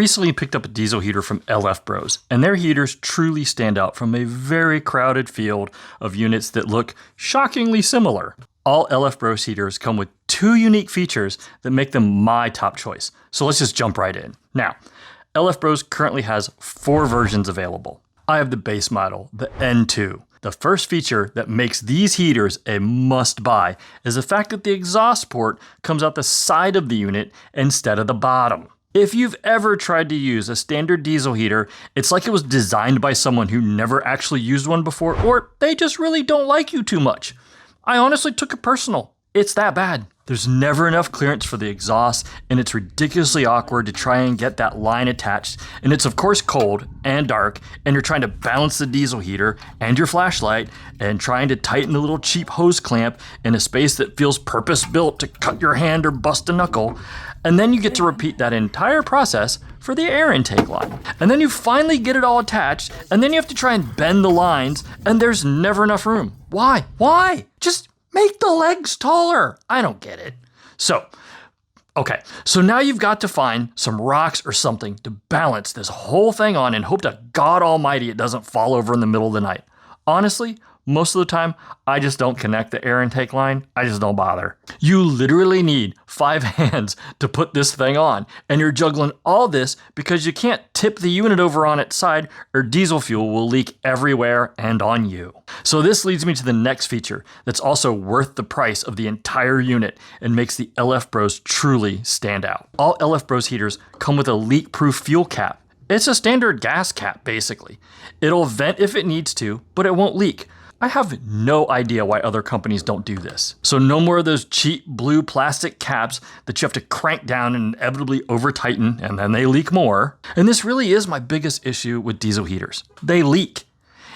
recently picked up a diesel heater from LF Bros, and their heaters truly stand out from a very crowded field of units that look shockingly similar. All LF Bros heaters come with two unique features that make them my top choice. So let's just jump right in. Now, LF Bros currently has 4 versions available. I have the base model, the N2. The first feature that makes these heaters a must-buy is the fact that the exhaust port comes out the side of the unit instead of the bottom. If you've ever tried to use a standard diesel heater, it's like it was designed by someone who never actually used one before, or they just really don't like you too much. I honestly took it personal. It's that bad. There's never enough clearance for the exhaust, and it's ridiculously awkward to try and get that line attached, and it's of course cold and dark, and you're trying to balance the diesel heater and your flashlight, and trying to tighten the little cheap hose clamp in a space that feels purpose-built to cut your hand or bust a knuckle, and then you get to repeat that entire process for the air intake line. And then you finally get it all attached, and then you have to try and bend the lines, and there's never enough room. Why? Why? Just make the legs taller. I don't get it. So now you've got to find some rocks or something to balance this whole thing on and hope to God Almighty it doesn't fall over in the middle of the night. Honestly, most of the time, I just don't connect the air intake line. I just don't bother. You literally need 5 hands to put this thing on, and you're juggling all this because you can't tip the unit over on its side or diesel fuel will leak everywhere and on you. So this leads me to the next feature that's also worth the price of the entire unit and makes the LF Bros truly stand out. All LF Bros heaters come with a leak-proof fuel cap. It's a standard gas cap, basically. It'll vent if it needs to, but it won't leak. I have no idea why other companies don't do this. So no more of those cheap blue plastic caps that you have to crank down and inevitably over tighten and then they leak more. And this really is my biggest issue with diesel heaters. They leak.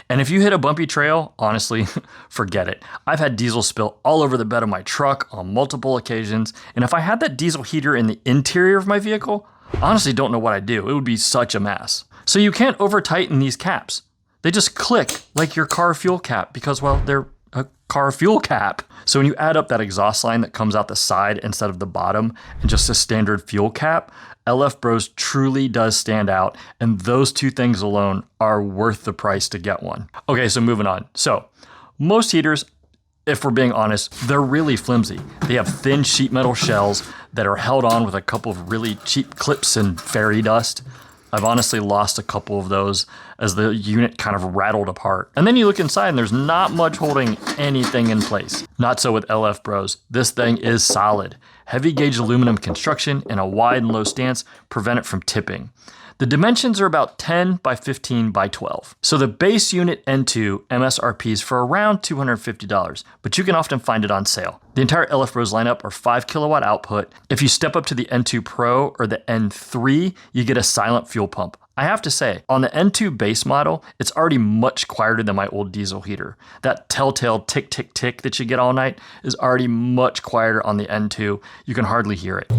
And if you hit a bumpy trail, honestly, forget it. I've had diesel spill all over the bed of my truck on multiple occasions. And if I had that diesel heater in the interior of my vehicle, I honestly don't know what I'd do. It would be such a mess. So you can't over tighten these caps. They just click like your car fuel cap because, well, they're a car fuel cap. So when you add up that exhaust line that comes out the side instead of the bottom and just a standard fuel cap, LF Bros truly does stand out, and those two things alone are worth the price to get one. Okay, so moving on. So most heaters, if we're being honest, they're really flimsy. They have thin sheet metal shells that are held on with a couple of really cheap clips and fairy dust. I've honestly lost a couple of those as the unit kind of rattled apart. And then you look inside and there's not much holding anything in place. Not so with LF Bros. This thing is solid. Heavy gauge aluminum construction and a wide and low stance prevent it from tipping. The dimensions are about 10 by 15 by 12. So the base unit N2 MSRP is for around $250, but you can often find it on sale. The entire LF Bros lineup are 5 kilowatt output. If you step up to the N2 Pro or the N3, you get a silent fuel pump. I have to say, on the N2 base model, it's already much quieter than my old diesel heater. That telltale tick, tick, tick that you get all night is already much quieter on the N2. You can hardly hear it.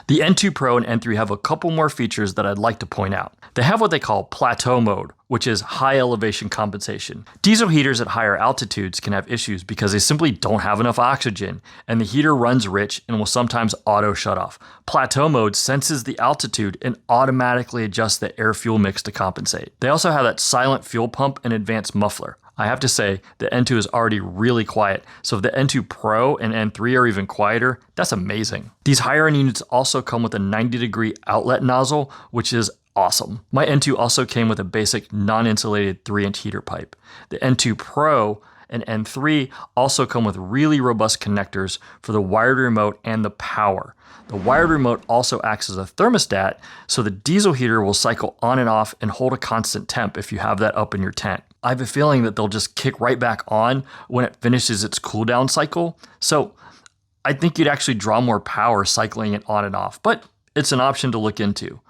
The N2 Pro and N3 have a couple more features that I'd like to point out. They have what they call plateau mode, which is high elevation compensation. Diesel heaters at higher altitudes can have issues because they simply don't have enough oxygen, and the heater runs rich and will sometimes auto shut off. Plateau mode senses the altitude and automatically adjusts the air-fuel mix to compensate. They also have that silent fuel pump and advanced muffler. I have to say, the N2 is already really quiet, so if the N2 Pro and N3 are even quieter, that's amazing. These higher-end units also come with a 90-degree outlet nozzle, which is awesome. My N2 also came with a basic non-insulated 3-inch heater pipe. The N2 Pro and N3 also come with really robust connectors for the wired remote and the power. The wired remote also acts as a thermostat, so the diesel heater will cycle on and off and hold a constant temp if you have that up in your tent. I have a feeling that they'll just kick right back on when it finishes its cool down cycle, so I think you'd actually draw more power cycling it on and off, but it's an option to look into.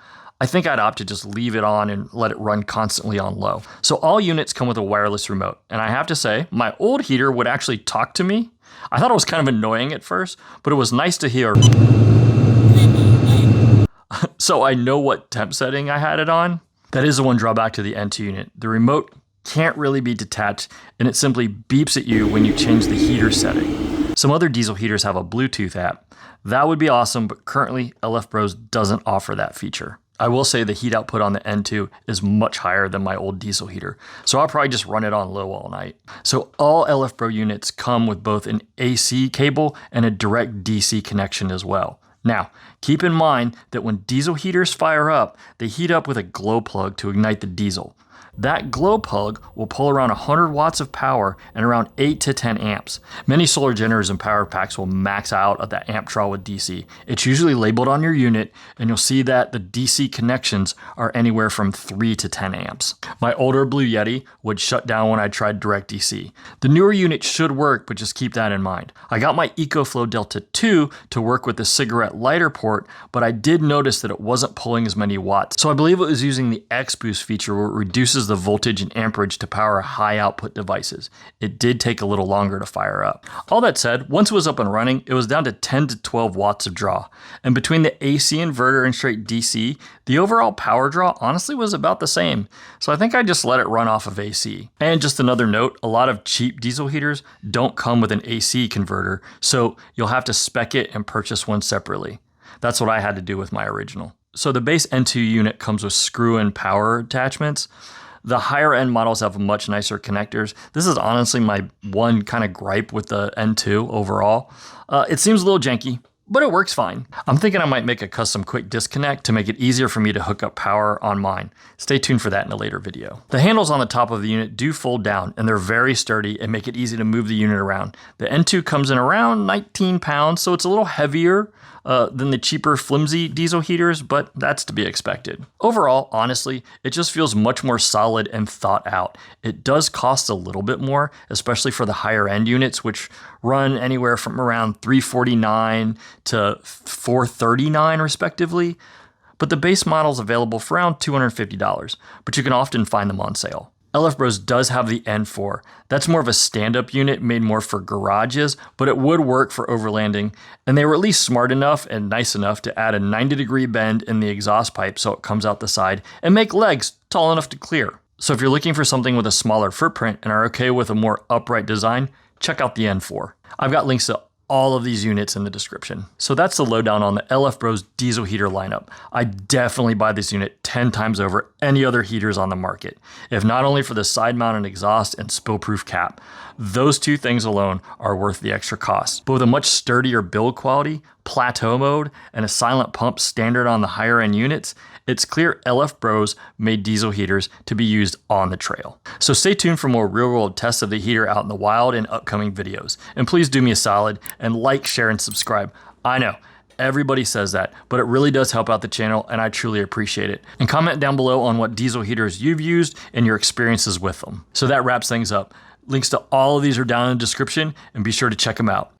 I think I'd opt to just leave it on and let it run constantly on low. So all units come with a wireless remote, and I have to say, my old heater would actually talk to me. I thought it was kind of annoying at first, but it was nice to hear. So I know what temp setting I had it on. That is the one drawback to the N2 unit. The remote can't really be detached, and it simply beeps at you when you change the heater setting. Some other diesel heaters have a Bluetooth app. That would be awesome, but currently LF Bros doesn't offer that feature. I will say the heat output on the N2 is much higher than my old diesel heater, so I'll probably just run it on low all night. So all LF Bro units come with both an AC cable and a direct DC connection as well. Now, keep in mind that when diesel heaters fire up, they heat up with a glow plug to ignite the diesel. That glow plug will pull around 100 watts of power and around 8 to 10 amps. Many solar generators and power packs will max out at that amp draw with DC. It's usually labeled on your unit, and you'll see that the DC connections are anywhere from 3 to 10 amps. My older Blue Yeti would shut down when I tried direct DC. The newer unit should work, but just keep that in mind. I got my EcoFlow Delta 2 to work with the cigarette lighter port, but I did notice that it wasn't pulling as many watts. So I believe it was using the X-Boost feature where it reduces the voltage and amperage to power high output devices. It did take a little longer to fire up. All that said, once it was up and running, it was down to 10 to 12 watts of draw. And between the AC inverter and straight DC, the overall power draw honestly was about the same. So I think I just let it run off of AC. And just another note, a lot of cheap diesel heaters don't come with an AC converter, so you'll have to spec it and purchase one separately. That's what I had to do with my original. So the base N2 unit comes with screw-in power attachments. The higher end models have much nicer connectors. This is honestly my one kind of gripe with the N2 overall. It seems a little janky, but it works fine. I'm thinking I might make a custom quick disconnect to make it easier for me to hook up power on mine. Stay tuned for that in a later video. The handles on the top of the unit do fold down, and they're very sturdy and make it easy to move the unit around. The N2 comes in around 19 pounds, so it's a little heavier than the cheaper flimsy diesel heaters, but that's to be expected. Overall, honestly, it just feels much more solid and thought out. It does cost a little bit more, especially for the higher end units, which run anywhere from around $349 to $439 respectively. But the base model is available for around $250, but you can often find them on sale. LF Bros does have the N4. That's more of a stand-up unit made more for garages, but it would work for overlanding, and they were at least smart enough and nice enough to add a 90-degree bend in the exhaust pipe so it comes out the side, and make legs tall enough to clear. So if you're looking for something with a smaller footprint and are okay with a more upright design, check out the N4. I've got links to all of these units in the description. So that's the lowdown on the LF Bros diesel heater lineup. I definitely buy this unit 10 times over any other heaters on the market, if not only for the side mounted exhaust and spill-proof cap. Those two things alone are worth the extra cost. But with a much sturdier build quality, plateau mode, and a silent pump standard on the higher end units, it's clear LF Bros made diesel heaters to be used on the trail. So stay tuned for more real-world tests of the heater out in the wild in upcoming videos. And please do me a solid and like, share, and subscribe. I know, everybody says that, but it really does help out the channel, and I truly appreciate it. And comment down below on what diesel heaters you've used and your experiences with them. So that wraps things up. Links to all of these are down in the description, and be sure to check them out.